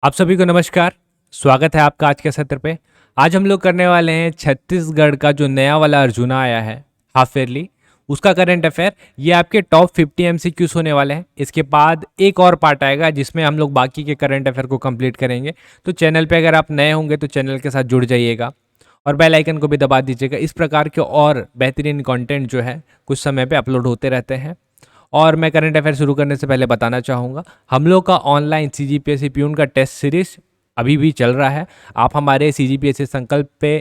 आप सभी को नमस्कार। स्वागत है आपका आज के सत्र पे। आज हम लोग करने वाले हैं छत्तीसगढ़ का जो नया वाला अर्जुना आया है हाफ ईयरली, उसका करंट अफेयर। ये आपके टॉप 50 एमसीक्यूज होने वाले हैं। इसके बाद एक और पार्ट आएगा जिसमें हम लोग बाकी के करंट अफेयर को कंप्लीट करेंगे। तो चैनल पे अगर आप नए होंगे तो चैनल के साथ जुड़ जाइएगा और बेल आइकन को भी दबा दीजिएगा। इस प्रकार के और बेहतरीन कंटेंट जो है कुछ समय पे अपलोड होते रहते हैं। और मैं करंट अफेयर शुरू करने से पहले बताना चाहूँगा, हम लोग का ऑनलाइन सीजीपीएससी प्यून का टेस्ट सीरीज अभी भी चल रहा है। आप हमारे सीजीपीएससी संकल्प पे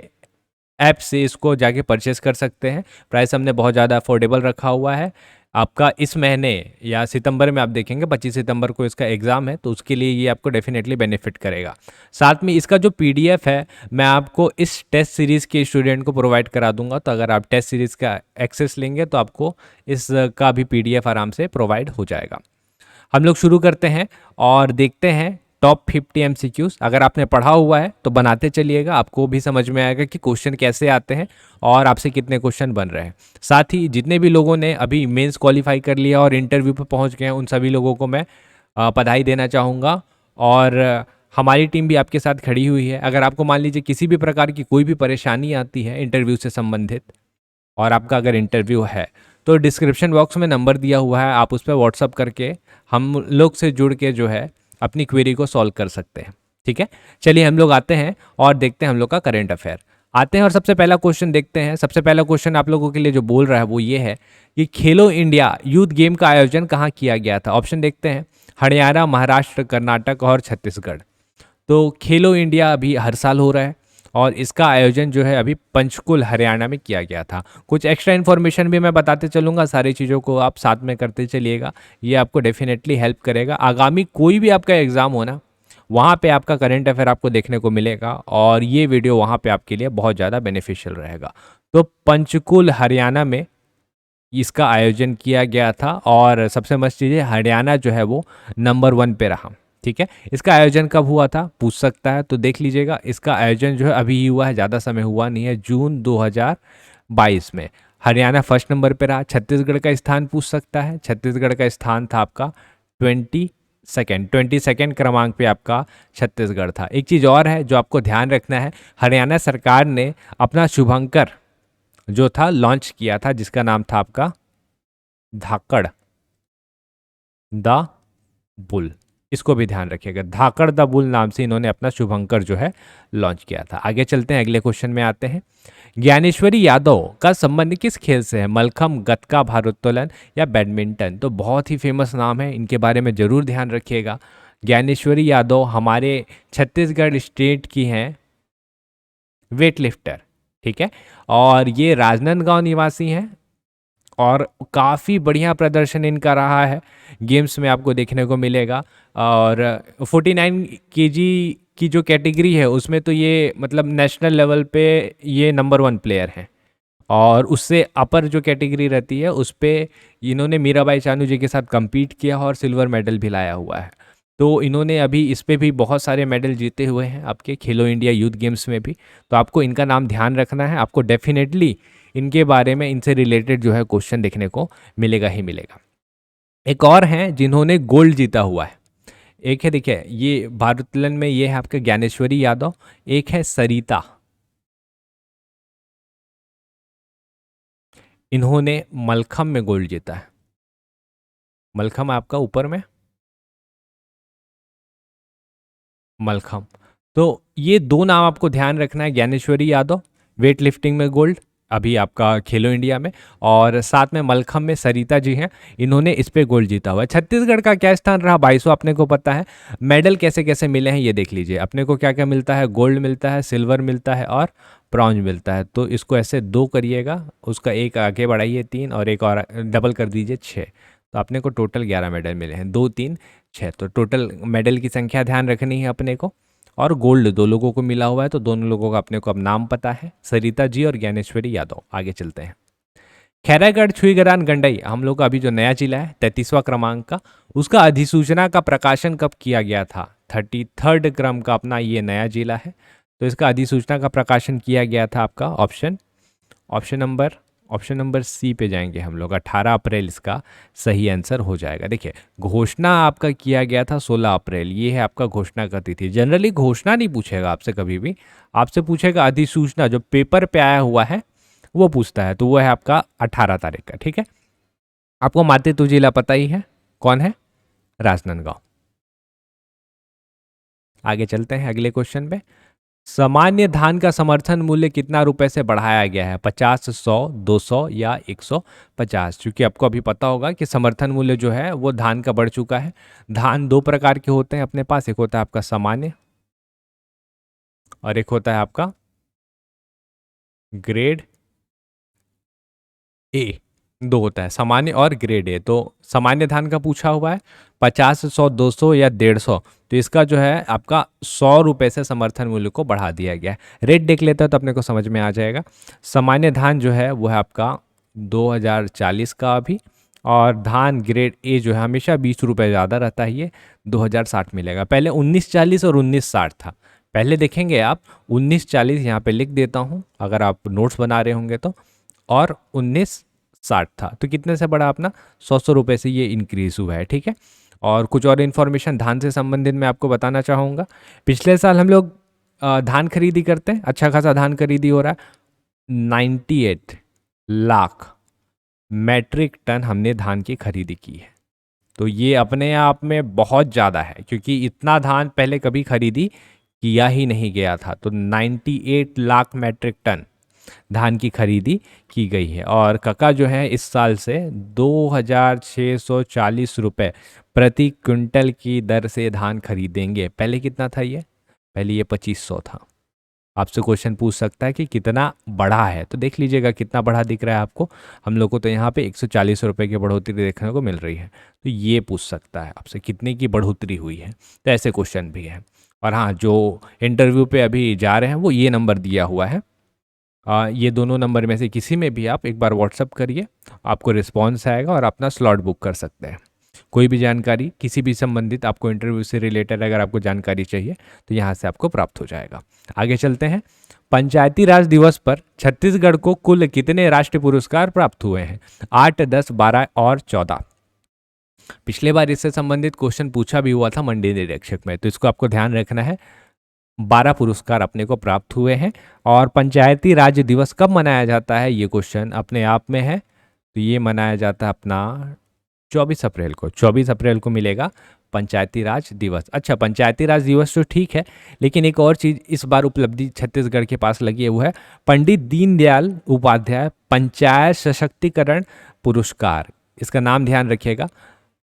ऐप से इसको जाके परचेस कर सकते हैं। प्राइस हमने बहुत ज़्यादा अफोर्डेबल रखा हुआ है। आपका इस महीने या सितंबर में आप देखेंगे 25 सितंबर को इसका एग्ज़ाम है, तो उसके लिए ये आपको डेफिनेटली बेनिफिट करेगा। साथ में इसका जो पीडीएफ है मैं आपको इस टेस्ट सीरीज़ के स्टूडेंट को प्रोवाइड करा दूंगा। तो अगर आप टेस्ट सीरीज़ का एक्सेस लेंगे तो आपको इसका भी पीडीएफ आराम से प्रोवाइड हो जाएगा। हम लोग शुरू करते हैं और देखते हैं टॉप 50 एमसीक्यूज। अगर आपने पढ़ा हुआ है तो बनाते चलिएगा, आपको भी समझ में आएगा कि क्वेश्चन कैसे आते हैं और आपसे कितने क्वेश्चन बन रहे हैं। साथ ही जितने भी लोगों ने अभी मेंस क्वालिफाई कर लिया और इंटरव्यू पर पहुंच गए हैं, उन सभी लोगों को मैं बधाई देना चाहूँगा। और हमारी टीम भी आपके साथ खड़ी हुई है। अगर आपको मान लीजिए किसी भी प्रकार की कोई भी परेशानी आती है इंटरव्यू से संबंधित, और आपका अगर इंटरव्यू है तो डिस्क्रिप्शन बॉक्स में नंबर दिया हुआ है, आप उस पर व्हाट्सअप करके हम लोग से जुड़ के जो है अपनी क्वेरी को सॉल्व कर सकते हैं। ठीक है, चलिए हम लोग आते हैं और देखते हैं हम लोग का करंट अफेयर। आते हैं और सबसे पहला क्वेश्चन देखते हैं। सबसे पहला क्वेश्चन आप लोगों के लिए जो बोल रहा है वो ये है कि खेलो इंडिया यूथ गेम का आयोजन कहाँ किया गया था। ऑप्शन देखते हैं, हरियाणा, महाराष्ट्र, कर्नाटक और छत्तीसगढ़। तो खेलो इंडिया अभी हर साल हो रहा है और इसका आयोजन जो है अभी पंचकुल हरियाणा में किया गया था। कुछ एक्स्ट्रा इन्फॉर्मेशन भी मैं बताते चलूँगा, सारी चीज़ों को आप साथ में करते चलिएगा, ये आपको डेफिनेटली हेल्प करेगा। आगामी कोई भी आपका एग्ज़ाम हो ना, वहाँ पे आपका करंट अफेयर आपको देखने को मिलेगा और ये वीडियो वहाँ पे आपके लिए बहुत ज़्यादा बेनिफिशियल रहेगा। तो पंचकुल हरियाणा में इसका आयोजन किया गया था और सबसे मस्त चीज़ है, हरियाणा जो है वो नंबर 1 पे रहा। ठीक है, इसका आयोजन कब हुआ था पूछ सकता है, तो देख लीजिएगा। इसका आयोजन जो है अभी ही हुआ है, ज़्यादा समय हुआ नहीं है, जून 2022 में। हरियाणा फर्स्ट नंबर पे रहा। छत्तीसगढ़ का स्थान पूछ सकता है, छत्तीसगढ़ का स्थान था आपका 22nd क्रमांक पे आपका छत्तीसगढ़ था। एक चीज़ और है जो आपको ध्यान रखना है, हरियाणा सरकार ने अपना शुभंकर जो था लॉन्च किया था, जिसका नाम था आपका धाकड़ द बुल। इसको भी ध्यान रखिएगा, धाकड़ द बुल नाम से इन्होंने अपना शुभंकर जो है लॉन्च किया था। आगे चलते हैं, अगले क्वेश्चन में आते हैं। ज्ञानेश्वरी यादव का संबंध किस खेल से है। मलखम, गतका, भारोत्तोलन या बैडमिंटन। तो बहुत ही फेमस नाम है, इनके बारे में जरूर ध्यान रखिएगा। ज्ञानेश्वरी यादव हमारे छत्तीसगढ़ स्टेट की हैं वेट लिफ्टर। ठीक है, और ये राजनांदगांव निवासी हैं और काफ़ी बढ़िया प्रदर्शन इनका रहा है गेम्स में, आपको देखने को मिलेगा। और 49 केजी की जो कैटेगरी है उसमें तो ये मतलब नेशनल लेवल पे ये नंबर 1 प्लेयर हैं। और उससे अपर जो कैटेगरी रहती है उस पर इन्होंने मीराबाई चानू जी के साथ compete किया और सिल्वर मेडल भी लाया हुआ है। तो इन्होंने अभी इस पे भी बहुत सारे मेडल जीते हुए हैं आपके खेलो इंडिया यूथ गेम्स में भी। तो आपको इनका नाम ध्यान रखना है, आपको डेफिनेटली इनके बारे में, इनसे रिलेटेड जो है क्वेश्चन देखने को मिलेगा ही मिलेगा। एक और हैं जिन्होंने गोल्ड जीता हुआ है। एक है, देखिए ये भारोत्तोलन में ये है आपका ज्ञानेश्वरी यादव, एक है सरिता, इन्होंने मलखम में गोल्ड जीता है। मलखम आपका ऊपर में, मलखम। तो ये दो नाम आपको ध्यान रखना है, ज्ञानेश्वरी यादव वेट लिफ्टिंग में गोल्ड अभी आपका खेलो इंडिया में, और साथ में मलखम में सरिता जी हैं, इन्होंने इस पे गोल्ड जीता हुआ है। छत्तीसगढ़ का क्या स्थान रहा 22वां, अपने को पता है। मेडल कैसे कैसे मिले हैं ये देख लीजिए, अपने को क्या क्या मिलता है, गोल्ड मिलता है, सिल्वर मिलता है और ब्रॉन्ज मिलता है। तो इसको ऐसे दो करिएगा, उसका एक आगे बढ़ाइए 3 और एक और डबल कर दीजिए 6। तो अपने को टोटल 11 मेडल मिले हैं, 2 3 6। तो टोटल मेडल की संख्या ध्यान रखनी है अपने को। और गोल्ड 2 लोगों को मिला हुआ है, तो दोनों लोगों का अपने को अब नाम पता है, सरिता जी और ज्ञानेश्वरी यादव। आगे चलते हैं। खैरागढ़ छुईगरान गंडई हम लोग का अभी जो नया जिला है 33वां क्रमांक का, उसका अधिसूचना का प्रकाशन कब किया गया था। 33rd क्रम का अपना ये नया जिला है, तो इसका अधिसूचना का प्रकाशन किया गया था आपका option number option number C पे जाएंगे हम लोग। 18 अप्रैल इसका सही आंसर हो जाएगा। देखिए घोषणा आपका किया गया था 16 अप्रैल, ये है आपका घोषणा का तिथि। जनरली घोषणा नहीं पूछेगा आपसे कभी भी, आपसे पूछेगा अधिसूचना, जो पेपर पे आया हुआ है वो पूछता है, तो वो है आपका 18 तारीख का। ठीक है, आपको मातृत्व जिला पता ही है, कौन है? राजनांदगांव। आगे चलते हैं अगले क्वेश्चन पे। सामान्य धान का समर्थन मूल्य कितना रुपए से बढ़ाया गया है? 50, 100, 200 या 150? क्योंकि आपको अभी पता होगा कि समर्थन मूल्य जो है वो धान का बढ़ चुका है। धान दो प्रकार के होते हैं अपने पास, एक होता है आपका सामान्य और एक होता है आपका ग्रेड ए। दो होता है, सामान्य और ग्रेड ए। तो सामान्य धान का पूछा हुआ है 50, 100, 200 या 150, तो इसका जो है आपका 100 रुपये से समर्थन मूल्य को बढ़ा दिया गया है। रेट देख लेते हैं तो अपने को समझ में आ जाएगा। सामान्य धान जो है वो है आपका 2040 का अभी, और धान ग्रेड ए जो है हमेशा 20 रुपये ज़्यादा रहता है, ये 2060 मिलेगा। पहले 1940 और 1960 था। पहले देखेंगे आप 1940 यहाँ पे लिख देता हूँ अगर आप नोट्स बना रहे होंगे तो, और 1960 था। तो कितने से बढ़ा अपना? 100 रुपये से ये इंक्रीज हुआ है। ठीक है, और कुछ और इन्फॉर्मेशन धान से संबंधित मैं आपको बताना चाहूँगा। पिछले साल हम लोग धान खरीदी करते हैं, अच्छा खासा धान खरीदी हो रहा है। 98 लाख मैट्रिक टन हमने धान की खरीदी की है। तो ये अपने आप में बहुत ज़्यादा है, क्योंकि इतना धान पहले कभी खरीदी किया ही नहीं गया था। तो 98 लाख मैट्रिक टन धान की खरीदी की गई है। और कका जो है इस साल से 2640 रुपये प्रति क्विंटल की दर से धान खरीदेंगे। पहले कितना था ये? पहले ये 2500 था। आपसे क्वेश्चन पूछ सकता है कि कितना बढ़ा है, तो देख लीजिएगा कितना बढ़ा दिख रहा है आपको। हम लोग को तो यहाँ पे 140 रुपये की बढ़ोतरी देखने को मिल रही है, तो ये पूछ सकता है आपसे कितने की बढ़ोतरी हुई है। तो ऐसे क्वेश्चन भी है। और हाँ, जो इंटरव्यू पे अभी जा रहे हैं वो ये नंबर दिया हुआ है, ये दोनों नंबर में से किसी में भी आप एक बार व्हाट्सअप करिए, आपको रिस्पॉन्स आएगा और अपना स्लॉट बुक कर सकते हैं। कोई भी जानकारी किसी भी संबंधित आपको इंटरव्यू से रिलेटेड अगर आपको जानकारी चाहिए तो यहाँ से आपको प्राप्त हो जाएगा। आगे चलते हैं। पंचायती राज दिवस पर छत्तीसगढ़ को कुल कितने राष्ट्रीय पुरस्कार प्राप्त हुए हैं? 8, 10, 12 और 14। पिछले बार इससे संबंधित क्वेश्चन पूछा भी हुआ था मंडी निरीक्षक में, तो इसको आपको ध्यान रखना है। 12 पुरस्कार अपने को प्राप्त हुए हैं। और पंचायती राज दिवस कब मनाया जाता है, ये क्वेश्चन अपने आप में है। तो ये मनाया जाता है अपना 24 अप्रैल को। 24 अप्रैल को मिलेगा पंचायती राज दिवस। अच्छा, पंचायती राज दिवस तो ठीक है, लेकिन एक और चीज़ इस बार उपलब्धि छत्तीसगढ़ के पास लगी है, वो है पंडित दीनदयाल उपाध्याय पंचायत सशक्तिकरण पुरस्कार। इसका नाम ध्यान रखिएगा,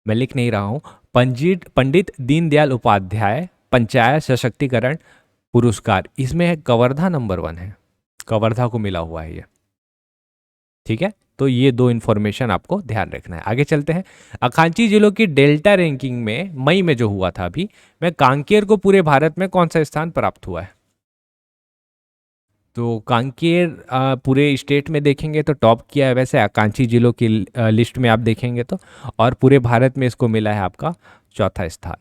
मैं लिख नहीं रहा हूँ। पंडित दीनदयाल उपाध्याय पंचायत सशक्तिकरण पुरस्कार, इसमें है कवर्धा नंबर 1 है, कवर्धा को मिला हुआ है ये। ठीक है, तो ये दो इन्फॉर्मेशन आपको ध्यान रखना है। आगे चलते हैं। आकांक्षी जिलों की डेल्टा रैंकिंग में मई में जो हुआ था अभी, में कांकेर को पूरे भारत में कौन सा स्थान प्राप्त हुआ है? तो कांकेर पूरे स्टेट में देखेंगे तो टॉप किया है वैसे आकांक्षी जिलों की लिस्ट में आप देखेंगे तो, और पूरे भारत में इसको मिला है आपका चौथा स्थान।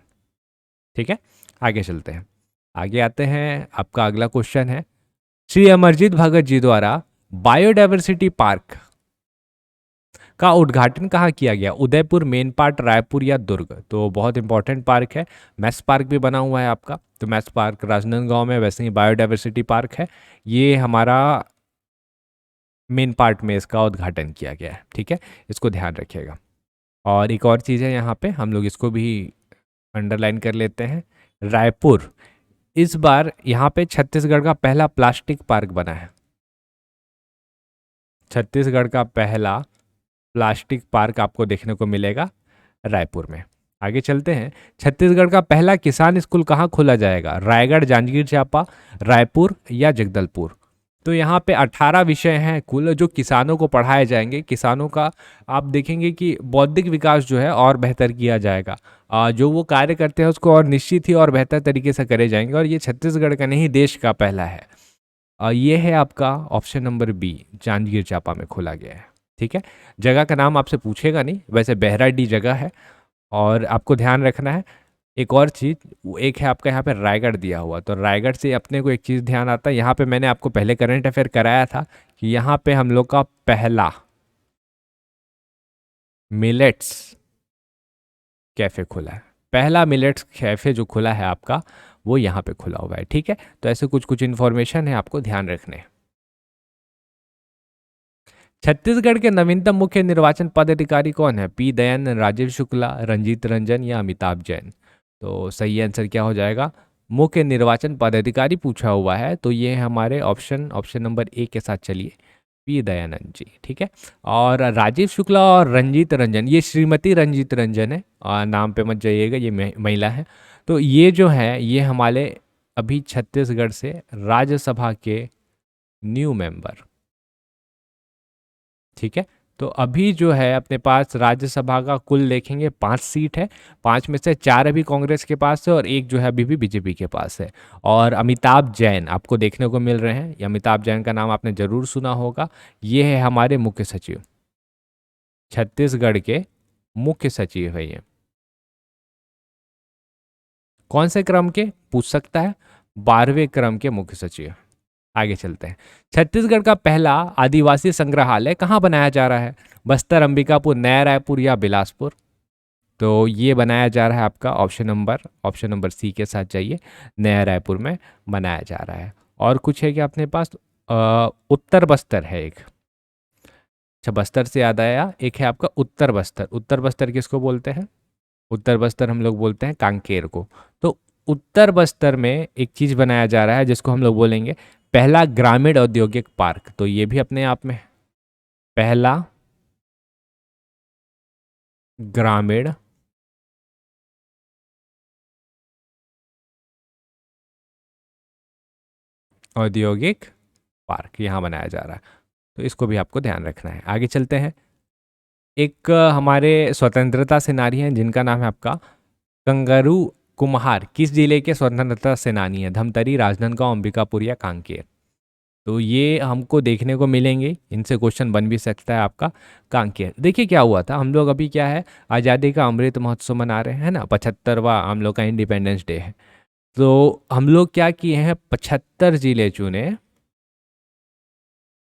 ठीक है, आगे चलते हैं। आगे आते हैं, आपका अगला क्वेश्चन है, श्री अमरजीत भगत जी द्वारा बायोडायवर्सिटी पार्क का उद्घाटन कहाँ किया गया? उदयपुर, मेन पार्क, रायपुर या दुर्ग? तो बहुत इंपॉर्टेंट पार्क है। मैस पार्क भी बना हुआ है आपका, तो मैस पार्क राजनांदगांव में, वैसे ही बायोडायवर्सिटी पार्क है, ये हमारा मेन पार्ट में इसका उद्घाटन किया गया है। ठीक है, इसको ध्यान रखिएगा। और एक और चीज़ है यहाँ पे, हम लोग इसको भी अंडरलाइन कर लेते हैं। रायपुर, इस बार यहाँ पे छत्तीसगढ़ का पहला प्लास्टिक पार्क बना है। छत्तीसगढ़ का पहला प्लास्टिक पार्क आपको देखने को मिलेगा रायपुर में। आगे चलते हैं। छत्तीसगढ़ का पहला किसान स्कूल कहाँ खोला जाएगा? रायगढ़, जांजगीर चांपा, रायपुर या जगदलपुर? तो यहाँ पे 18 विषय हैं कुल जो किसानों को पढ़ाए जाएंगे। किसानों का आप देखेंगे कि बौद्धिक विकास जो है और बेहतर किया जाएगा, जो वो कार्य करते हैं उसको और निश्चित ही और बेहतर तरीके से करे जाएंगे। और ये छत्तीसगढ़ का नहीं, देश का पहला है। ये है आपका option number B, Janjgir Champa में खोला गया है। ठीक है, जगह का नाम आपसे पूछेगा नहीं, वैसे बहराडीह जगह है। और आपको ध्यान रखना है एक और चीज़, एक है आपका यहाँ पे रायगढ़ दिया हुआ, तो रायगढ़ से अपने को एक चीज़ ध्यान आता है। यहाँ पे मैंने आपको पहले करंट अफेयर कराया था कि यहाँ पे हम लोग का पहला मिलेट्स कैफ़े खुला है। पहला मिलेट्स कैफ़े जो खुला है आपका, वो यहाँ पे खुला हुआ है। ठीक है, तो ऐसे कुछ कुछ इन्फॉर्मेशन है, आपको ध्यान रखने हैं। छत्तीसगढ़ के नवीनतम मुख्य निर्वाचन पदाधिकारी कौन है? पी दयानंद, राजीव शुक्ला, रंजीत रंजन या अमिताभ जैन? तो सही आंसर क्या हो जाएगा? मुख्य निर्वाचन पदाधिकारी पूछा हुआ है, तो ये है हमारे ऑप्शन नंबर ए के साथ चलिए, पी दयानंद जी। ठीक है, और राजीव शुक्ला और रंजीत रंजन, ये श्रीमती रंजीत रंजन है, नाम पे मत जाइएगा, ये महिला है। तो ये जो है, ये हमारे अभी छत्तीसगढ़ से राज्यसभा के न्यू मेंबर। ठीक है, तो अभी जो है अपने पास राज्यसभा का कुल देखेंगे 5 सीट है। 5 में से 4 अभी कांग्रेस के पास है और एक जो है अभी भी बीजेपी के पास है। और अमिताभ जैन आपको देखने को मिल रहे हैं, ये अमिताभ जैन का नाम आपने जरूर सुना होगा। ये है हमारे मुख्य सचिव, छत्तीसगढ़ के मुख्य सचिव है ये। कौन से क्रम के पूछ सकता है? 12वें क्रम के मुख्य सचिव। आगे चलते हैं। छत्तीसगढ़ का पहला आदिवासी संग्रहालय कहाँ बनाया जा रहा है? बस्तर, अंबिकापुर, नया रायपुर या बिलासपुर? तो ये बनाया जा रहा है आपका ऑप्शन नंबर सी के साथ जाइए, नया रायपुर में बनाया जा रहा है। और कुछ है क्या अपने पास? उत्तर बस्तर है एक। अच्छा, बस्तर से याद आया, एक है आपका उत्तर बस्तर। उत्तर बस्तर किसको बोलते हैं? उत्तर बस्तर हम लोग बोलते हैं कांकेर को। तो उत्तर बस्तर में एक चीज़ बनाया जा रहा है जिसको हम लोग बोलेंगे पहला ग्रामीण औद्योगिक पार्क। तो ये भी अपने आप में पहला ग्रामीण औद्योगिक पार्क यहाँ बनाया जा रहा है, तो इसको भी आपको ध्यान रखना है। आगे चलते हैं। एक हमारे स्वतंत्रता सेनानी हैं जिनका नाम है आपका कंगारू कुम्हार। किस जिले के स्वतंत्रता सेनानी है? धमतरी, राजनांदगांव, अंबिकापुर या कांकेर? तो ये हमको देखने को मिलेंगे, इनसे क्वेश्चन बन भी सकता है आपका। कांकेर। देखिए क्या हुआ था, हम लोग अभी क्या है, आज़ादी का अमृत महोत्सव मना रहे हैं ना, 75वां हम लोग का इंडिपेंडेंस डे है। तो हम लोग क्या किए हैं, 75 जिले चुने।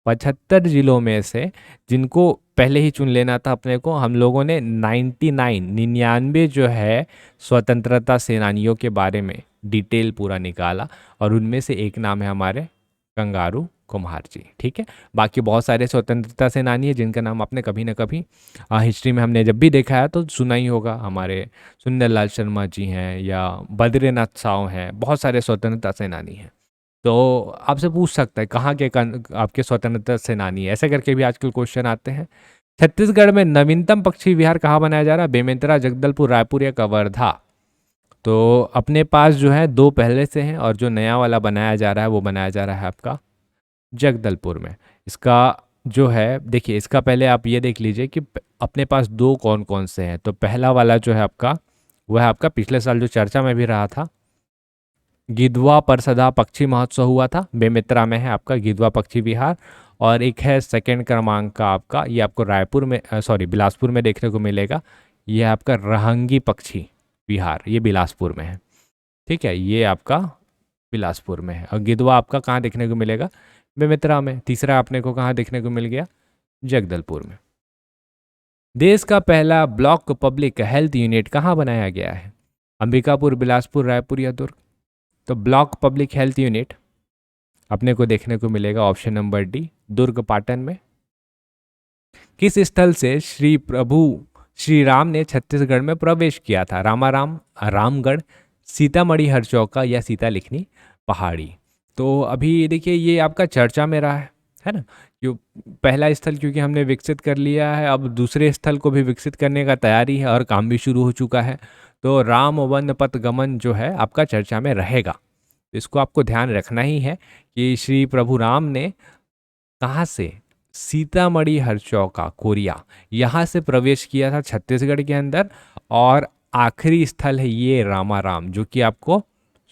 75 जिलों में से जिनको पहले ही चुन लेना था अपने को, हम लोगों ने 99 जो है स्वतंत्रता सेनानियों के बारे में डिटेल पूरा निकाला, और उनमें से एक नाम है हमारे कंगारू कुम्हार जी। ठीक है, बाकी बहुत सारे स्वतंत्रता सेनानी हैं जिनका नाम आपने कभी ना कभी हिस्ट्री में हमने जब भी देखा है तो सुना ही होगा। हमारे सुंदरलाल शर्मा जी हैं या बद्रीनाथ साव हैं, बहुत सारे स्वतंत्रता सेनानी हैं। तो आपसे पूछ सकता है कहाँ के आपके स्वतंत्रता सेनानी है, ऐसे करके भी आजकल क्वेश्चन आते हैं। छत्तीसगढ़ में नवीनतम पक्षी विहार कहाँ बनाया जा रहा है? बेमेतरा, जगदलपुर, रायपुर या कवर्धा? तो अपने पास जो है 2 पहले से हैं और जो नया वाला बनाया जा रहा है वो बनाया जा रहा है आपका जगदलपुर में। इसका जो है देखिए, इसका पहले आप ये देख लीजिए कि अपने पास 2 कौन कौन से हैं। तो पहला वाला जो है आपका, वह है आपका पिछले साल जो चर्चा में भी रहा था, गिधवा परसदा पक्षी महोत्सव हुआ था, बेमेतरा में है आपका गिधवा पक्षी विहार। और एक है सेकंड क्रमांक का आपका, ये आपको रायपुर में बिलासपुर में देखने को मिलेगा। ये आपका रहंगी पक्षी विहार, ये बिलासपुर में है। ठीक है, ये आपका बिलासपुर में है। और गिधवा आपका कहाँ देखने को मिलेगा? बेमेतरा में। तीसरा आपने को कहाँ देखने को मिल गया? जगदलपुर में। देश का पहला ब्लॉक पब्लिक हेल्थ यूनिट कहाँ बनाया गया है? अंबिकापुर, बिलासपुर, रायपुर या दुर्ग? तो ब्लॉक पब्लिक हेल्थ यूनिट अपने को देखने को मिलेगा ऑप्शन नंबर डी, दुर्ग पाटन में। किस स्थल से श्री राम ने छत्तीसगढ़ में प्रवेश किया था? रामाराम, रामगढ़, सीतामढ़ी हरचौका या सीता लिखनी पहाड़ी? तो अभी देखिए ये आपका चर्चा में रहा है ना, जो पहला स्थल क्योंकि हमने विकसित कर लिया है, अब दूसरे स्थल को भी विकसित करने का तैयारी है और काम भी शुरू हो चुका है। तो राम वन पथ गमन जो है आपका चर्चा में रहेगा। इसको आपको ध्यान रखना ही है कि श्री प्रभु राम ने कहाँ से, सीतामढ़ी हरचौका कोरिया, यहाँ से प्रवेश किया था छत्तीसगढ़ के अंदर। और आखिरी स्थल है ये रामाराम, जो कि आपको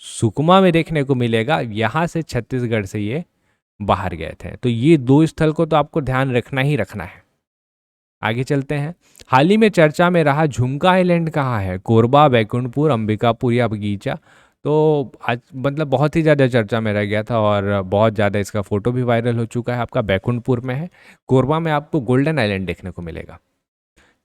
सुकमा में देखने को मिलेगा। यहाँ से छत्तीसगढ़ से ये बाहर गए थे। तो ये 2 स्थल को तो आपको ध्यान रखना ही रखना है। आगे चलते हैं। हाल ही में चर्चा में रहा झुमका आइलैंड कहाँ है? कोरबा, बैकुंठपुर, अंबिकापुर या बगीचा? तो आज मतलब बहुत ही ज़्यादा चर्चा में रह गया था और बहुत ज़्यादा इसका फ़ोटो भी वायरल हो चुका है। आपका बैकुंठपुर में है। कोरबा में आपको गोल्डन आइलैंड देखने को मिलेगा।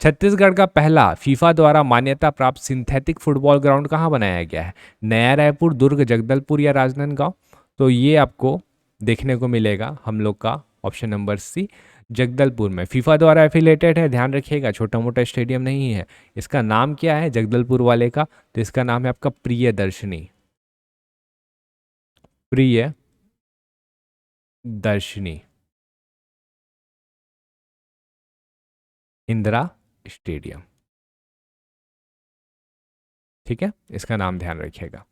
छत्तीसगढ़ का पहला फीफा द्वारा मान्यता प्राप्त सिंथेटिक फुटबॉल ग्राउंड कहाँ बनाया गया है? नया रायपुर, दुर्ग, जगदलपुर या राजनांदगांव? तो ये आपको देखने को मिलेगा हम लोग का ऑप्शन नंबर सी, जगदलपुर में। फीफा द्वारा एफिलेटेड है, ध्यान रखिएगा, छोटा मोटा स्टेडियम नहीं है। इसका नाम क्या है जगदलपुर वाले का? तो इसका नाम है आपका प्रियदर्शनी। प्रिय दर्शनी इंदिरा स्टेडियम। ठीक है, इसका नाम ध्यान रखिएगा।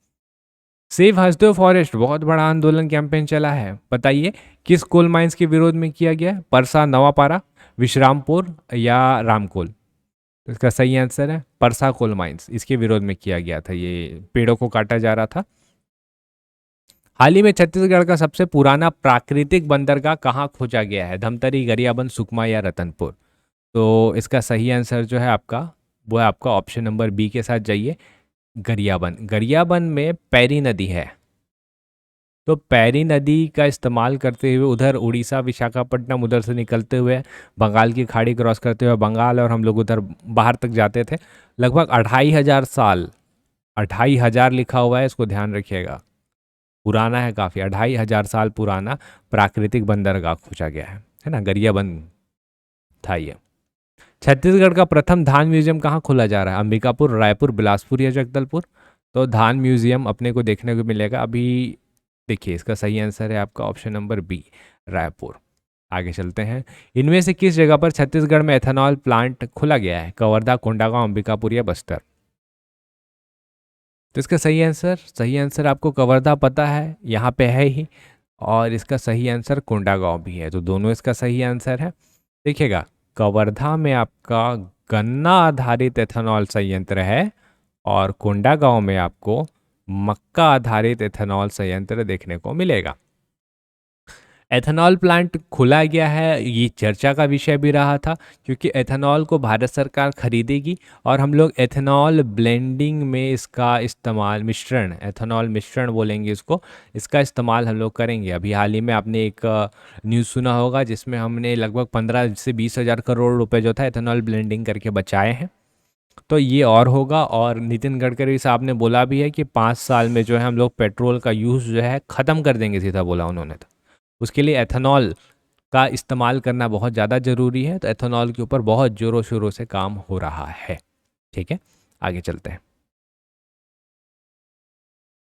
सेव हसदेव फॉरेस्ट बहुत बड़ा आंदोलन कैंपेन चला है, बताइए किस कोल माइंस के विरोध में किया गया है? परसा, नवापारा, विश्रामपुर या रामकोल? तो इसका सही आंसर है परसा कोल माइंस। इसके विरोध में किया गया था, ये पेड़ों को काटा जा रहा था। हाल ही में छत्तीसगढ़ का सबसे पुराना प्राकृतिक बंदरगाह कहाँ खोजा गया है? धमतरी, गरियाबंद, सुकमा या रतनपुर? तो इसका सही आंसर जो है आपका, वो है आपका ऑप्शन नंबर बी के साथ जाइए, गरियाबंद। गरियाबंद में पैरी नदी है। तो पैरी नदी का इस्तेमाल करते हुए उधर उड़ीसा, विशाखापट्टनम, उधर से निकलते हुए बंगाल की खाड़ी क्रॉस करते हुए बंगाल, और हम लोग उधर बाहर तक जाते थे। लगभग 2500 साल, 2500 लिखा हुआ है, इसको ध्यान रखिएगा, पुराना है काफ़ी। 2500 साल पुराना प्राकृतिक बंदरगाह खोजा गया है ना, गरियाबंद था ये। छत्तीसगढ़ का प्रथम धान म्यूजियम कहाँ खोला जा रहा है? अंबिकापुर, रायपुर, बिलासपुर या जगदलपुर? तो धान म्यूजियम अपने को देखने को मिलेगा अभी। देखिए, इसका सही आंसर है आपका ऑप्शन नंबर बी, रायपुर। आगे चलते हैं। इनमें से किस जगह पर छत्तीसगढ़ में एथेनॉल प्लांट खोला गया है? कवर्धा, कोंडागांव, अंबिकापुर या बस्तर? तो इसका सही आंसर आपको कवर्धा पता है, यहाँ पे है ही, और इसका सही आंसर कोंडागांव भी है। तो दोनों इसका सही आंसर है। देखिएगा, कवर्धा में आपका गन्ना आधारित एथेनॉल संयंत्र है और कोंडागांव में आपको मक्का आधारित एथेनॉल संयंत्र देखने को मिलेगा। एथेनॉल प्लांट खोला गया है, ये चर्चा का विषय भी रहा था, क्योंकि एथेनॉल को भारत सरकार खरीदेगी और हम लोग एथेनॉल ब्लेंडिंग में इसका इस्तेमाल, मिश्रण, एथेनॉल मिश्रण बोलेंगे इसको, इसका इस्तेमाल हम लोग करेंगे। अभी हाल ही में आपने एक न्यूज़ सुना होगा जिसमें हमने लगभग 15 से 20 हज़ार करोड़ रुपए जो था एथेनॉल ब्लेंडिंग करके बचाए हैं। तो ये और होगा, और नितिन गडकरी साहब ने बोला भी है कि 5 साल में जो है हम लोग पेट्रोल का यूज़ जो है ख़त्म कर देंगे, सीधा बोला उन्होंने। तो उसके लिए एथेनॉल का इस्तेमाल करना बहुत ज़्यादा ज़रूरी है। तो एथेनॉल के ऊपर बहुत ज़ोरों शोरों से काम हो रहा है। ठीक है, आगे चलते हैं।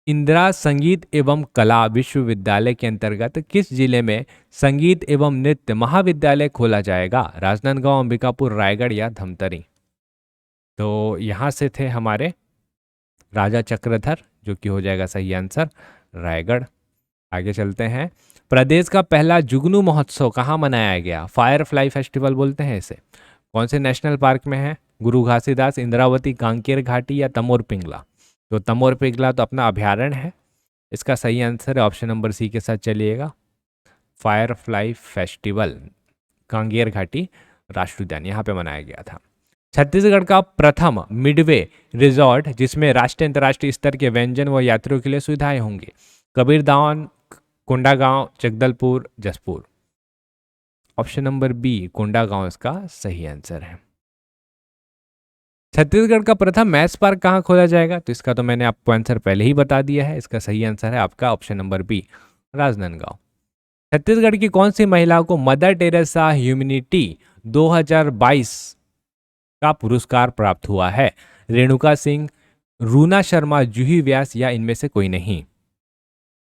इंदिरा संगीत एवं कला विश्वविद्यालय के अंतर्गत किस जिले में संगीत एवं नृत्य महाविद्यालय खोला जाएगा? राजनांदगांव, अंबिकापुर, रायगढ़ या धमतरी? तो यहाँ से थे हमारे राजा चक्रधर, जो कि हो जाएगा सही आंसर, रायगढ़। आगे चलते हैं। प्रदेश का पहला जुगनू महोत्सव कहाँ मनाया गया? फायर फ्लाई फेस्टिवल बोलते हैं इसे। कौन से नेशनल पार्क में है? गुरु घासीदास, इंद्रावती, कांकेर घाटी या तमोर पिंगला? तो तमोर पिंगला तो अपना अभ्यारण्य है। इसका सही आंसर है ऑप्शन नंबर सी के साथ चलिएगा, फायर फ्लाई फेस्टिवल, कांगेर घाटी राष्ट्रीय उद्यान, यहाँ पे मनाया गया था। छत्तीसगढ़ का प्रथम मिडवे रिजॉर्ट जिसमें राष्ट्रीय अंतर्राष्ट्रीय स्तर के व्यंजन व यात्रियों के लिए सुविधाएं होंगी? Kabirdham, Kondagaon, Jagdalpur, Jashpur? Option number B, Kondagaon इसका सही आंसर है। छत्तीसगढ़ का प्रथम मैथ्स पार्क कहाँ खोला जाएगा? तो इसका तो मैंने आपको आंसर पहले ही बता दिया है। इसका सही आंसर है आपका option number B, Rajnandgaon. Chhattisgarh की कौन सी महिला को मदर टेरेसा ह्यूमैनिटी 2022 का पुरस्कार प्राप्त हुआ है? रेणुका सिंह, रूना शर्मा, जूही व्यास या इनमें से कोई नहीं?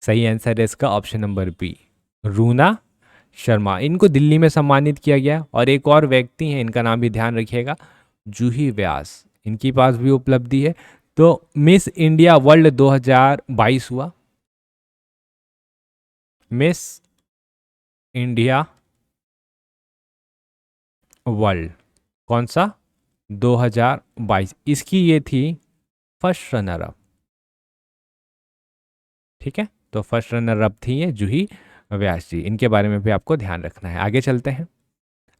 सही आंसर है इसका ऑप्शन नंबर बी, रूना शर्मा। इनको दिल्ली में सम्मानित किया गया। और एक और व्यक्ति हैं, इनका नाम भी ध्यान रखिएगा, जूही व्यास, इनके पास भी उपलब्धि है। तो मिस इंडिया वर्ल्ड 2022 हुआ, मिस इंडिया वर्ल्ड कौन सा? 2022, इसकी ये थी फर्स्ट रनर अप। ठीक है, तो फर्स्ट रनर अप थी ये जूही व्यास जी। इनके बारे में भी आपको ध्यान रखना है। आगे चलते हैं।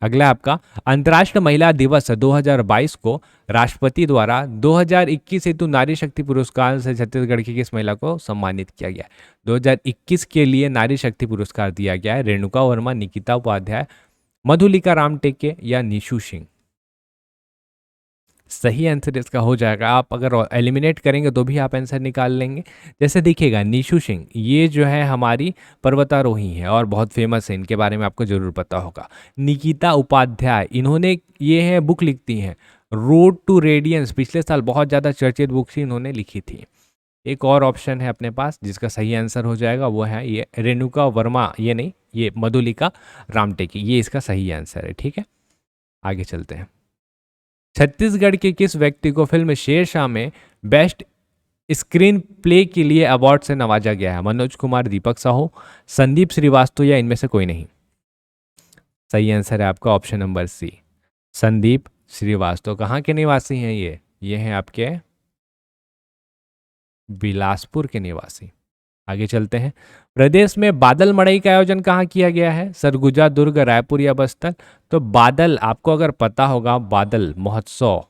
अगला आपका अंतर्राष्ट्रीय महिला दिवस 2022 को राष्ट्रपति द्वारा 2021 हेतु नारी शक्ति पुरस्कार से छत्तीसगढ़ की किस महिला को सम्मानित किया गया है? 2021 के लिए नारी शक्ति पुरस्कार दिया गया है रेणुका वर्मा, निकिता उपाध्याय, मधुलिका रामटेके या निशु सिंह। सही आंसर इसका हो जाएगा, आप अगर एलिमिनेट करेंगे तो भी आप आंसर निकाल लेंगे। जैसे देखिएगा निशु सिंह, ये जो है हमारी पर्वतारोही है और बहुत फेमस है, इनके बारे में आपको जरूर पता होगा। निकिता उपाध्याय, इन्होंने ये है बुक लिखती हैं रोड टू रेडियंस, पिछले साल बहुत ज़्यादा चर्चित बुक थी, इन्होंने लिखी थी। एक और ऑप्शन है अपने पास जिसका सही आंसर हो जाएगा, वो है ये रेणुका वर्मा, ये नहीं, ये मधुलिका रामटेके, ये इसका सही आंसर है। ठीक है, आगे चलते हैं। छत्तीसगढ़ के किस व्यक्ति को फिल्म शेरशाह में बेस्ट स्क्रीन प्ले के लिए अवार्ड से नवाजा गया है? मनोज कुमार, दीपक साहू, संदीप श्रीवास्तव या इनमें से कोई नहीं? सही आंसर है आपका option number C, Sandeep Srivastava. कहाँ के निवासी हैं ये हैं आपके बिलासपुर के निवासी। आगे चलते हैं। प्रदेश में बादल मड़ई का आयोजन कहाँ किया गया है? सरगुजा, दुर्ग, रायपुर या बस्तर? तो बादल, आपको अगर पता होगा, बादल महोत्सव,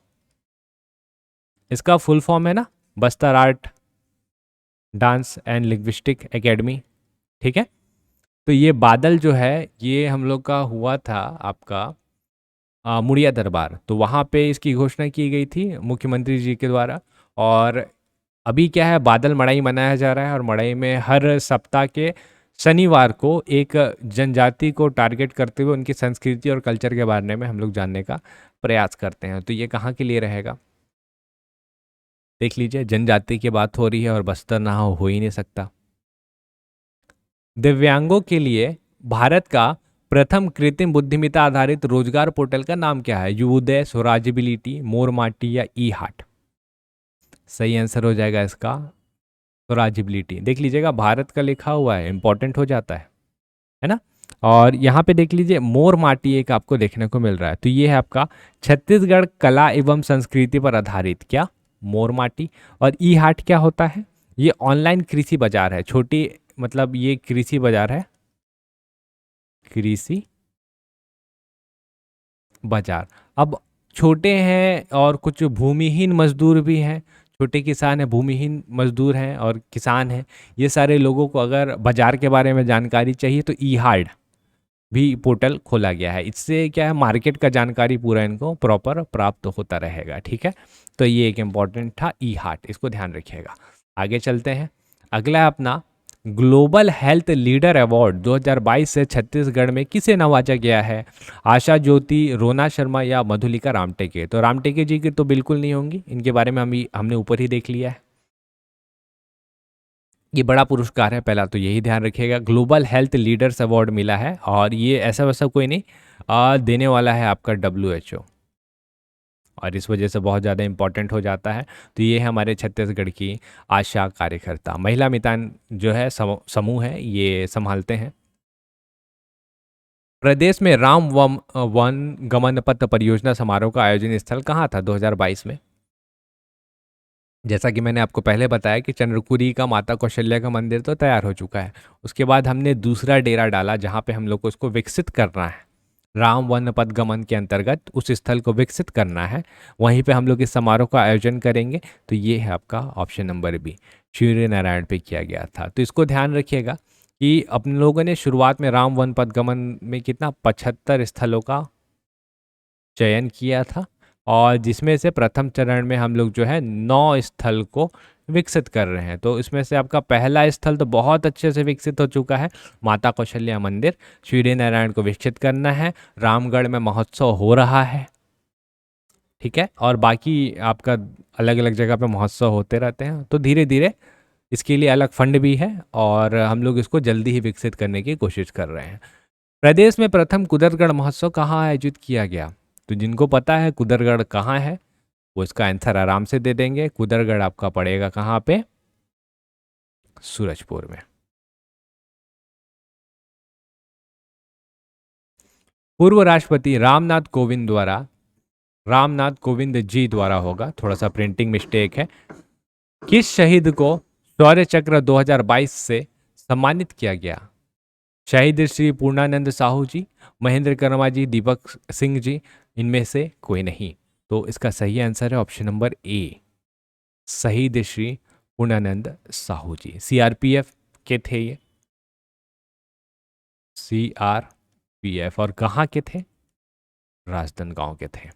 इसका फुल फॉर्म है ना Bastar art dance and linguistic academy. ठीक है, तो ये बादल जो है ये हम लोग का हुआ था आपका मुड़िया दरबार, तो वहाँ पे इसकी घोषणा की गई थी मुख्यमंत्री जी के द्वारा। और अभी क्या है, बादल मड़ई मनाया जा रहा है और मड़ई में हर सप्ताह के शनिवार को एक जनजाति को टारगेट करते हुए उनकी संस्कृति और कल्चर के बारे में हम लोग जानने का प्रयास करते हैं। तो ये कहाँ के लिए रहेगा, देख लीजिए, जनजाति की बात हो रही है और बस्तर ना हो ही नहीं सकता। दिव्यांगों के लिए भारत का प्रथम कृत्रिम बुद्धिमत्ता आधारित रोजगार पोर्टल का नाम क्या है? युवोदय, स्वराजबिलिटी, मोर माटी या ई हाट? सही आंसर हो जाएगा इसका स्वराजबिलिटी। देख लीजिएगा, भारत का लिखा हुआ है, इंपॉर्टेंट हो जाता है ना। और यहाँ पे देख लीजिए मोर माटी एक आपको देखने को मिल रहा है, तो ये है आपका छत्तीसगढ़ कला एवं संस्कृति पर आधारित क्या मोर माटी। और ई हाट क्या होता है? ये ऑनलाइन कृषि बाजार है, छोटी मतलब ये कृषि बाजार है, कृषि बाजार। अब छोटे हैं और कुछ भूमिहीन मजदूर भी हैं, छोटे किसान हैं, भूमिहीन मजदूर हैं और किसान हैं, ये सारे लोगों को अगर बाजार के बारे में जानकारी चाहिए तो ई हाट भी पोर्टल खोला गया है। इससे क्या है, मार्केट का जानकारी पूरा इनको प्रॉपर प्राप्त होता रहेगा। ठीक है, तो ये एक इम्पॉर्टेंट था ई हाट, इसको ध्यान रखिएगा। आगे चलते हैं। अगला है अपना ग्लोबल हेल्थ लीडर अवार्ड 2022 से छत्तीसगढ़ में किसे नवाजा गया है? आशा ज्योति, रोना शर्मा या मधुलिका रामटेके? तो रामटेके जी की तो बिल्कुल नहीं होंगी, इनके बारे में हमने ऊपर ही देख लिया है। ये बड़ा पुरस्कार है, पहला तो यही ध्यान रखिएगा, ग्लोबल हेल्थ लीडर्स अवार्ड मिला है और ये ऐसा वैसा कोई नहीं देने वाला है आपका WHO, और इस वजह से बहुत ज़्यादा इंपॉर्टेंट हो जाता है। तो ये है हमारे छत्तीसगढ़ की आशा कार्यकर्ता, महिला मितान जो है समूह है, ये संभालते हैं। प्रदेश में राम वन गमन पथ परियोजना समारोह का आयोजन स्थल कहाँ था 2022 में? जैसा कि मैंने आपको पहले बताया कि चंद्रपुरी का माता कौशल्या का मंदिर तो तैयार हो चुका है, उसके बाद हमने दूसरा डेरा डाला जहाँ पे हम लोग को इसको विकसित करना है। राम वन पथ गमन के अंतर्गत उस स्थल को विकसित करना है, वहीं पे हम लोग इस समारोह का आयोजन करेंगे। तो ये है आपका option number B, Surya Narayan पे किया गया था। तो इसको ध्यान रखिएगा कि अपने लोगों ने शुरुआत में राम वन पथ गमन में कितना 75 स्थलों का चयन किया था, और जिसमें से प्रथम चरण में हम लोग जो है 9 स्थल को विकसित कर रहे हैं। तो इसमें से आपका पहला स्थल तो बहुत अच्छे से विकसित हो चुका है, माता कौशल्या मंदिर, सूर्य नारायण को विकसित करना है, रामगढ़ में महोत्सव हो रहा है। ठीक है, और बाकी आपका अलग अलग जगह पे महोत्सव होते रहते हैं, तो धीरे धीरे इसके लिए अलग फंड भी है और हम लोग इसको जल्दी ही विकसित करने की कोशिश कर रहे हैं। प्रदेश में प्रथम कुदरगढ़ महोत्सव कहाँ आयोजित किया गया? तो जिनको पता है कुदरगढ़ कहाँ है वो इसका आंसर आराम से दे देंगे। कुदरगढ़ आपका पड़ेगा कहाँ पे? सूरजपुर में। पूर्व राष्ट्रपति रामनाथ कोविंद जी द्वारा होगा, थोड़ा सा प्रिंटिंग मिस्टेक है, किस शहीद को शौर्य चक्र 2022 से सम्मानित किया गया? शहीद श्री पूर्णानंद साहू जी, महेंद्र कर्मा जी, दीपक सिंह जी, इनमें से कोई नहीं। तो इसका सही आंसर है ऑप्शन नंबर ए, शहीद श्री पूर्णानंद साहू जी। सीआरपीएफ के थे ये, सीआरपीएफ, और कहाँ के थे? राजनांदगांव के थे।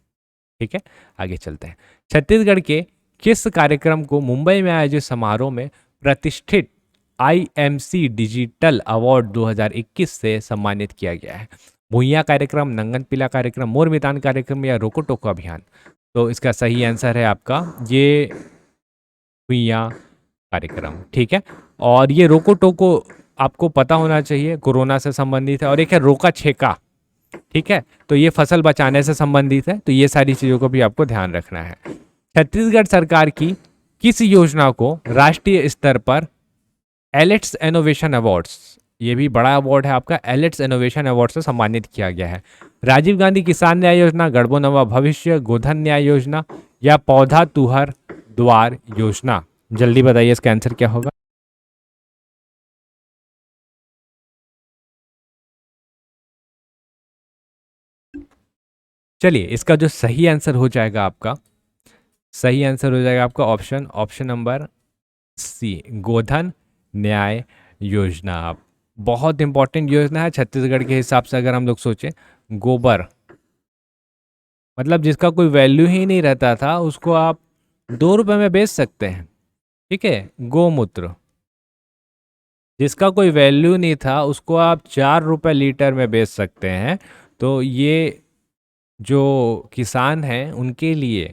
ठीक है, आगे चलते हैं। छत्तीसगढ़ के किस कार्यक्रम को मुंबई में आयोजित समारोह में प्रतिष्ठित आईएमसी डिजिटल अवार्ड 2021 से सम्मानित किया गया है? भुइयां कार्यक्रम, नंगन पिला कार्यक्रम, मोर मैदान कार्यक्रम या रोको टोको अभियान? तो इसका सही आंसर है आपका ये भुइयां कार्यक्रम। ठीक है, और ये रोको टोको आपको पता होना चाहिए, कोरोना से संबंधित है, और एक है रोका छेका। ठीक है, तो ये फसल बचाने से संबंधित है, तो ये सारी चीज़ों को भी आपको ध्यान रखना है। छत्तीसगढ़ सरकार की किस योजना को राष्ट्रीय स्तर पर एलिट्स इनोवेशन अवार्ड्स, ये भी बड़ा अवार्ड है आपका, एलिट्स इनोवेशन अवार्ड से सम्मानित किया गया है? राजीव गांधी किसान न्याय योजना, गढ़बो नवा भविष्य, गोधन न्याय योजना या पौधा तुहर द्वार योजना? जल्दी बताइए इसका आंसर क्या होगा। चलिए, इसका जो सही आंसर हो जाएगा आपका, सही आंसर हो जाएगा आपका ऑप्शन नंबर सी, गोधन न्याय योजना। बहुत इंपॉर्टेंट योजना है छत्तीसगढ़ के हिसाब से। अगर हम लोग सोचें, गोबर, मतलब जिसका कोई वैल्यू ही नहीं रहता था, उसको आप 2 रुपए में बेच सकते हैं। ठीक है, गोमूत्र, जिसका कोई वैल्यू नहीं था, उसको आप 4 रुपए लीटर में बेच सकते हैं। तो ये जो किसान हैं उनके लिए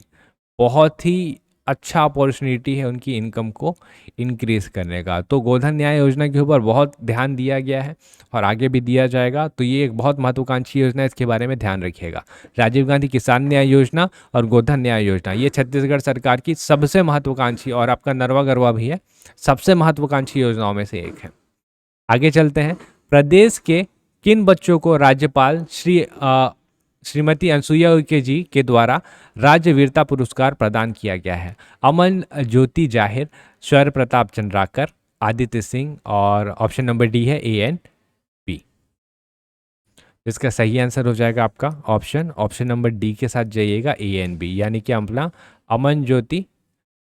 बहुत ही अच्छा अपॉर्चुनिटी है उनकी इनकम को इंक्रीज करने का। तो गोधन न्याय योजना के ऊपर बहुत ध्यान दिया गया है और आगे भी दिया जाएगा। तो ये एक बहुत महत्वाकांक्षी योजना है, इसके बारे में ध्यान रखिएगा। राजीव गांधी किसान न्याय योजना और गोधन न्याय योजना, ये छत्तीसगढ़ सरकार की सबसे महत्वाकांक्षी, और आपका नरवा गरवा भी है, सबसे महत्वाकांक्षी योजनाओं में से एक है। आगे चलते हैं। प्रदेश के किन बच्चों को राज्यपाल श्रीमती अनसुईया उइके जी के द्वारा राज्य वीरता पुरस्कार प्रदान किया गया है? अमन ज्योति जाहिर, शौर्य प्रताप चंद्राकर, आदित्य सिंह, और ऑप्शन नंबर डी है ANP। इसका सही आंसर हो जाएगा आपका ऑप्शन नंबर डी के साथ जाइएगा, ANB, यानी कि अपना अमन ज्योति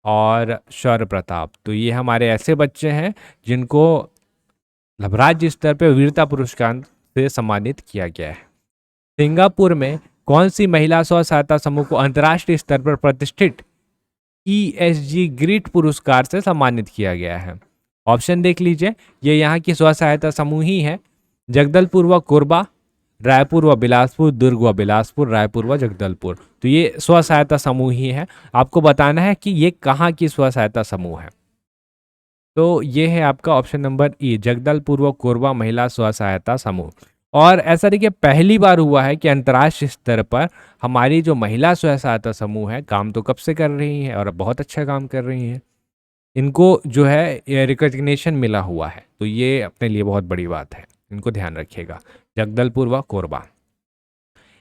और शौर्य प्रताप। तो ये हमारे ऐसे बच्चे हैं जिनको राज्य स्तर पर वीरता पुरस्कार से सम्मानित किया गया है। सिंगापुर में कौन सी महिला स्व सहायता समूह को अंतर्राष्ट्रीय स्तर पर प्रतिष्ठित ESG ग्रेट पुरस्कार से सम्मानित किया गया है? ऑप्शन देख लीजिए, ये यहाँ की स्व सहायता समूह ही है। जगदलपुर व कोरबा, रायपुर व बिलासपुर, दुर्ग व बिलासपुर, रायपुर व जगदलपुर। तो ये स्व सहायता समूह ही है। आपको बताना है कि ये कहाँ की स्व सहायता समूह है। तो ये है आपका ऑप्शन नंबर ई, जगदलपुर व कोरबा महिला स्व सहायता समूह। और ऐसा देखिए, पहली बार हुआ है कि अंतर्राष्ट्रीय स्तर पर हमारी जो महिला स्व सहायता समूह है, काम तो कब से कर रही हैं और बहुत अच्छा काम कर रही हैं, इनको जो है रिकग्निशन मिला हुआ है। तो ये अपने लिए बहुत बड़ी बात है, इनको ध्यान रखिएगा। जगदलपुर व कोरबा।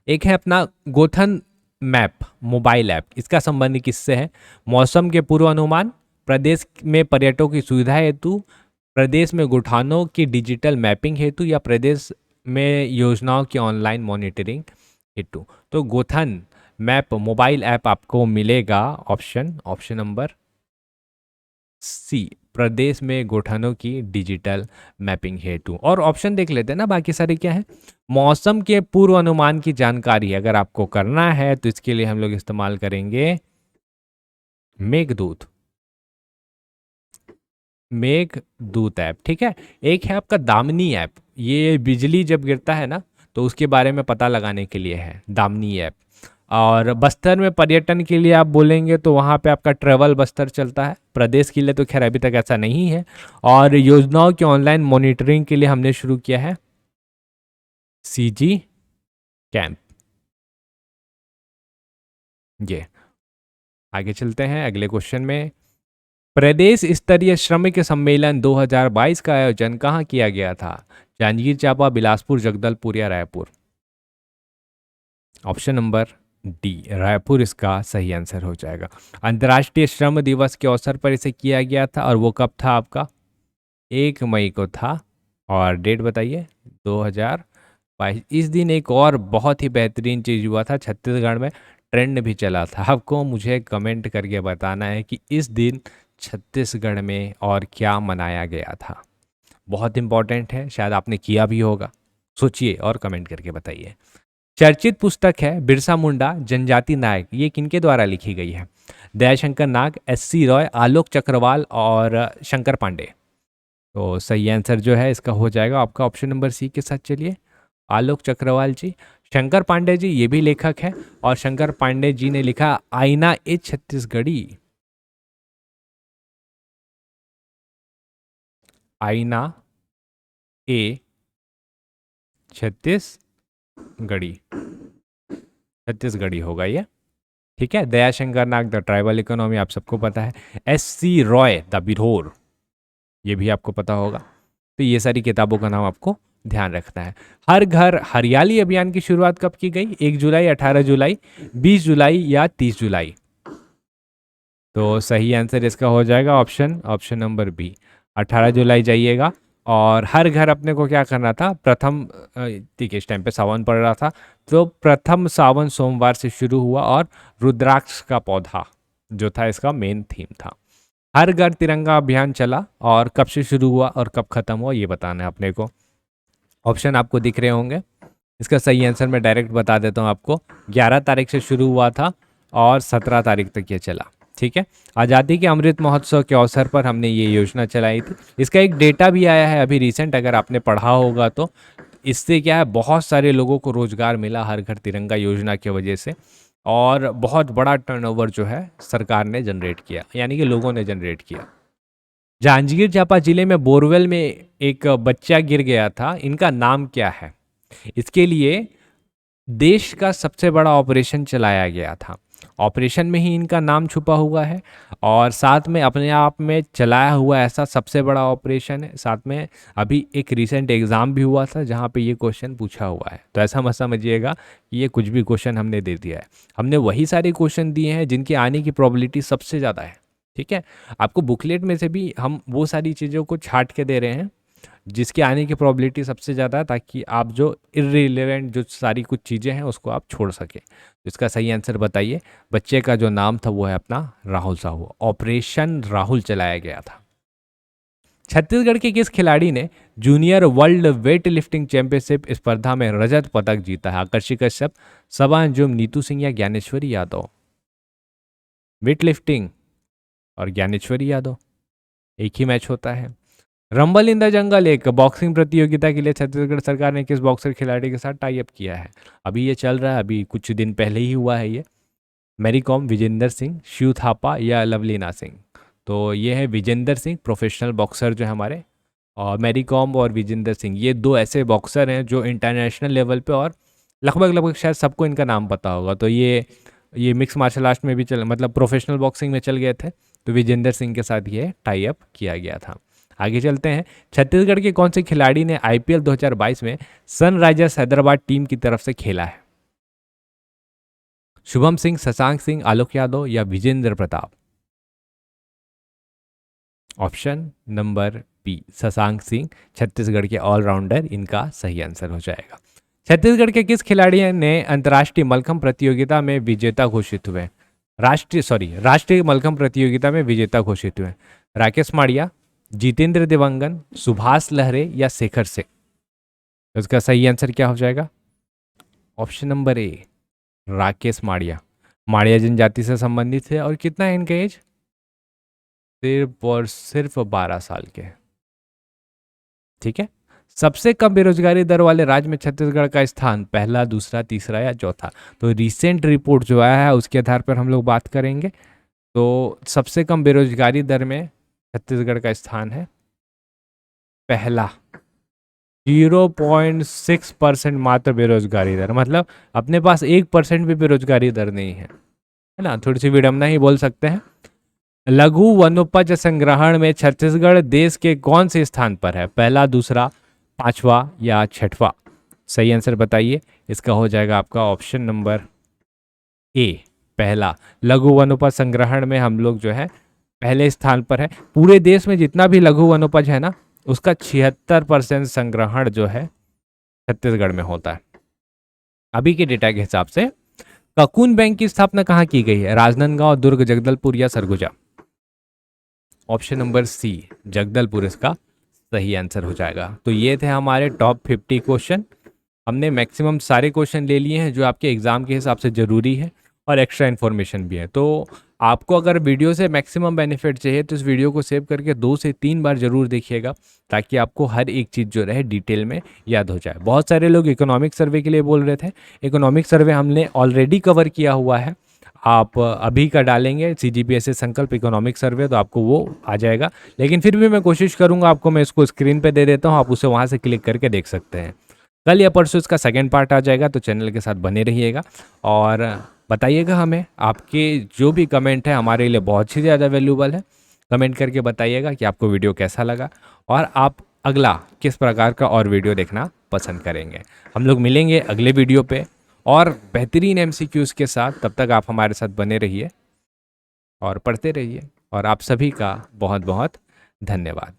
एक है अपना गोधन मैप मोबाइल ऐप, इसका संबंध किससे है? मौसम के पूर्वानुमान, प्रदेश में पर्यटकों की सुविधा हेतु, प्रदेश में गौठानों की डिजिटल मैपिंग हेतु, या प्रदेश में योजनाओं की ऑनलाइन मॉनिटरिंग हेतु? तो गोधन मैप मोबाइल ऐप आपको मिलेगा ऑप्शन नंबर सी, प्रदेश में गौठानों की डिजिटल मैपिंग हेतु। और ऑप्शन देख लेते हैं ना, बाकी सारे क्या है। मौसम के पूर्व अनुमान की जानकारी अगर आपको करना है तो इसके लिए हम लोग इस्तेमाल करेंगे मेघदूत ऐप। ठीक है, एक है आपका दामिनी ऐप, ये बिजली जब गिरता है ना तो उसके बारे में पता लगाने के लिए है दामिनी ऐप। और बस्तर में पर्यटन के लिए आप बोलेंगे तो वहाँ पे आपका ट्रेवल बस्तर चलता है। प्रदेश के लिए तो खैर अभी तक ऐसा नहीं है। और योजनाओं की ऑनलाइन मॉनिटरिंग के लिए हमने शुरू किया है CG कैंप। ये आगे चलते हैं अगले क्वेश्चन में। प्रदेश स्तरीय श्रमिक सम्मेलन 2022 का आयोजन कहाँ किया गया था? जांजगीर चांपा, बिलासपुर, जगदलपुर या Raipur? Option number D, Raipur इसका सही आंसर हो जाएगा। अंतर्राष्ट्रीय श्रम दिवस के अवसर पर इसे किया गया था और वो कब था आपका? 1 मई को था। और डेट बताइए। 2022। इस दिन एक और बहुत ही बेहतरीन चीज़ हुआ था, छत्तीसगढ़ में ट्रेंड भी चला था। आपको मुझे कमेंट करके बताना है कि इस दिन छत्तीसगढ़ में और क्या मनाया गया था। बहुत इंपॉर्टेंट है, शायद आपने किया भी होगा। सोचिए और कमेंट करके बताइए। चर्चित पुस्तक है बिरसा मुंडा जनजाति नायक, ये किनके द्वारा लिखी गई है? दयाशंकर नाग, एस.सी. रॉय, आलोक चक्रवाल और शंकर पांडे। तो सही आंसर जो है इसका हो जाएगा आपका ऑप्शन नंबर सी के साथ। चलिए, आलोक चक्रवाल जी। शंकर पांडे जी ये भी लेखक है, और शंकर पांडे जी ने लिखा आईना ए छत्तीसगढ़ी। आईना ए छत्तीसगढ़ी, छत्तीसगढ़ी होगा ये। ठीक है, दयाशंकर नाग द ट्राइबल इकोनॉमी आप सबको पता है। एस.सी. रॉय द बिरहोर, ये भी आपको पता होगा। तो ये सारी किताबों का नाम आपको ध्यान रखना है। हर घर हरियाली अभियान की शुरुआत कब की गई? 1 जुलाई, 18 जुलाई, 20 जुलाई या 30 जुलाई? तो सही आंसर इसका हो जाएगा ऑप्शन नंबर बी, 18 जुलाई जाइएगा। और हर घर अपने को क्या करना था? प्रथम, ठीक है, इस टाइम पे सावन पड़ रहा था, तो प्रथम सावन सोमवार से शुरू हुआ, और रुद्राक्ष का पौधा जो था इसका मेन थीम था। हर घर तिरंगा अभियान चला और कब से शुरू हुआ और कब खत्म हुआ, ये बताना है अपने को। ऑप्शन आपको दिख रहे होंगे। इसका सही आंसर मैं डायरेक्ट बता देता हूँ आपको। 11 तारीख से शुरू हुआ था और 17 तारीख तक ये चला। ठीक है, आज़ादी के अमृत महोत्सव के अवसर पर हमने ये योजना चलाई थी। इसका एक डेटा भी आया है अभी रिसेंट, अगर आपने पढ़ा होगा तो। इससे क्या है, बहुत सारे लोगों को रोजगार मिला हर घर तिरंगा योजना की वजह से, और बहुत बड़ा टर्नओवर जो है सरकार ने जनरेट किया, यानी कि लोगों ने जनरेट किया। जांजगीर चांपा जिले में बोरवेल में एक बच्चा गिर गया था, इनका नाम क्या है? इसके लिए देश का सबसे बड़ा ऑपरेशन चलाया गया था। ऑपरेशन में ही इनका नाम छुपा हुआ है, और साथ में अपने आप में चलाया हुआ ऐसा सबसे बड़ा ऑपरेशन है। साथ में अभी एक रिसेंट एग्ज़ाम भी हुआ था जहाँ पे ये क्वेश्चन पूछा हुआ है। तो ऐसा मत समझिएगा कि ये कुछ भी क्वेश्चन हमने दे दिया है। हमने वही सारे क्वेश्चन दिए हैं जिनके आने की प्रोबेबिलिटी सबसे ज़्यादा है। ठीक है, आपको बुकलेट में से भी हम वो सारी चीज़ों को छांट के दे रहे हैं जिसके आने की प्रोबेबिलिटी सबसे ज़्यादा है, ताकि आप जो इर्रिलेवेंट जो सारी कुछ चीज़ें हैं उसको आप छोड़ सकें। तो इसका सही आंसर बताइए। बच्चे का जो नाम था वो है अपना राहुल साहू। ऑपरेशन राहुल चलाया गया था। छत्तीसगढ़ के किस खिलाड़ी ने junior world weight lifting championship स्पर्धा में रजत पदक जीता है? आकर्षि कश्यप, सबा अंजुम, नीतू सिंह या ज्ञानेश्वरी यादव? वेट लिफ्टिंग और ज्ञानेश्वरी यादव, एक ही मैच होता है। रंबल इन द जंगल एक बॉक्सिंग प्रतियोगिता के लिए छत्तीसगढ़ सरकार ने किस बॉक्सर खिलाड़ी के साथ टाई अप किया है? अभी ये चल रहा है, अभी कुछ दिन पहले ही हुआ है ये। मैरी कॉम, विजेंदर सिंह, शिव थापा या लवलीना सिंह? तो ये है विजेंदर सिंह, प्रोफेशनल बॉक्सर जो है हमारे। और मैरी कॉम और विजेंदर सिंह, ये दो ऐसे बॉक्सर हैं जो इंटरनेशनल लेवल पे, और लगभग शायद सबको इनका नाम पता होगा। तो ये मिक्स मार्शल आर्ट में भी चल, मतलब प्रोफेशनल बॉक्सिंग में चल गए थे। तो विजेंदर सिंह के साथ ये टाई अप किया गया था। आगे चलते हैं। छत्तीसगढ़ के कौन से खिलाड़ी ने आईपीएल 2022 में सनराइजर्स हैदराबाद टीम की तरफ से खेला है? शुभम सिंह, शशांक सिंह, आलोक यादव या Vijendra Pratap? Option number B, Shashank Singh, Chhattisgarh के ऑलराउंडर, इनका सही आंसर हो जाएगा। छत्तीसगढ़ के किस खिलाड़ी ने अंतर्राष्ट्रीय मलखंभ प्रतियोगिता में विजेता घोषित हुए? राष्ट्रीय मलखंभ प्रतियोगिता में विजेता घोषित हुए? राकेश माड़िया, जितेंद्र देवंगन, सुभाष लहरे या शेखर सिंह? तो इसका सही आंसर क्या हो जाएगा? Option number A, Rakesh Madia. Madia जनजाति से संबंधित है, और कितना है इनका एज? सिर्फ 12 साल के। ठीक है, सबसे कम बेरोजगारी दर वाले राज्य में छत्तीसगढ़ का स्थान पहला, दूसरा, तीसरा या चौथा? तो रिसेंट रिपोर्ट जो आया है उसके आधार पर हम लोग बात करेंगे। तो सबसे कम बेरोजगारी दर में छत्तीसगढ़ का स्थान है पहला, 0.6% मात्र बेरोजगारी दर, मतलब अपने पास 1% भी बेरोजगारी दर नहीं है ना। थोड़ी सी विडम्बना ही बोल सकते हैं। लघु वनोपज संग्रहण में छत्तीसगढ़ देश के कौन से स्थान पर है? पहला, दूसरा, पांचवा या छठवा? सही आंसर बताइए। इसका हो जाएगा आपका ऑप्शन नंबर ए, पहला। लघु वनोपज संग्रहण में हम लोग जो है पहले स्थान पर है। पूरे देश में जितना भी लघु वनोपज है ना, उसका 76% संग्रहण जो है छत्तीसगढ़ में होता है। अभी के डेटा के हिसाब से ककुन बैंक की स्थापना कहाँ की गई है? राजनांदगांव, दुर्ग, जगदलपुर या Surguja? Option number C Jagdalpur इसका सही आंसर हो जाएगा। तो ये थे हमारे टॉप 50 क्वेश्चन। हमने मैक्सिमम सारे क्वेश्चन ले लिए हैं जो आपके एग्ज़ाम के हिसाब से ज़रूरी है और एक्स्ट्रा इन्फॉर्मेशन भी है। तो आपको अगर वीडियो से मैक्सिमम बेनिफिट चाहिए तो इस वीडियो को सेव करके 2 से 3 बार ज़रूर देखिएगा, ताकि आपको हर एक चीज़ जो रहे डिटेल में याद हो जाए। बहुत सारे लोग इकोनॉमिक सर्वे के लिए बोल रहे थे, इकोनॉमिक सर्वे हमने ऑलरेडी कवर किया हुआ है। आप अभी का डालेंगे CGPSC संकल्प इकोनॉमिक सर्वे तो आपको वो आ जाएगा, लेकिन फिर भी मैं कोशिश करूँगा आपको, मैं इसको स्क्रीन पे दे देता हूँ, आप उसे वहाँ से क्लिक करके देख सकते हैं। कल या परसों इसका सेकंड पार्ट आ जाएगा, तो चैनल के साथ बने रहिएगा और बताइएगा हमें, आपके जो भी कमेंट है हमारे लिए बहुत ही ज़्यादा वैल्यूबल है। कमेंट करके बताइएगा कि आपको वीडियो कैसा लगा और आप अगला किस प्रकार का और वीडियो देखना पसंद करेंगे। हम लोग मिलेंगे अगले वीडियो पे और बेहतरीन MCQs के साथ। तब तक आप हमारे साथ बने रहिए और पढ़ते रहिए और आप सभी का बहुत बहुत धन्यवाद।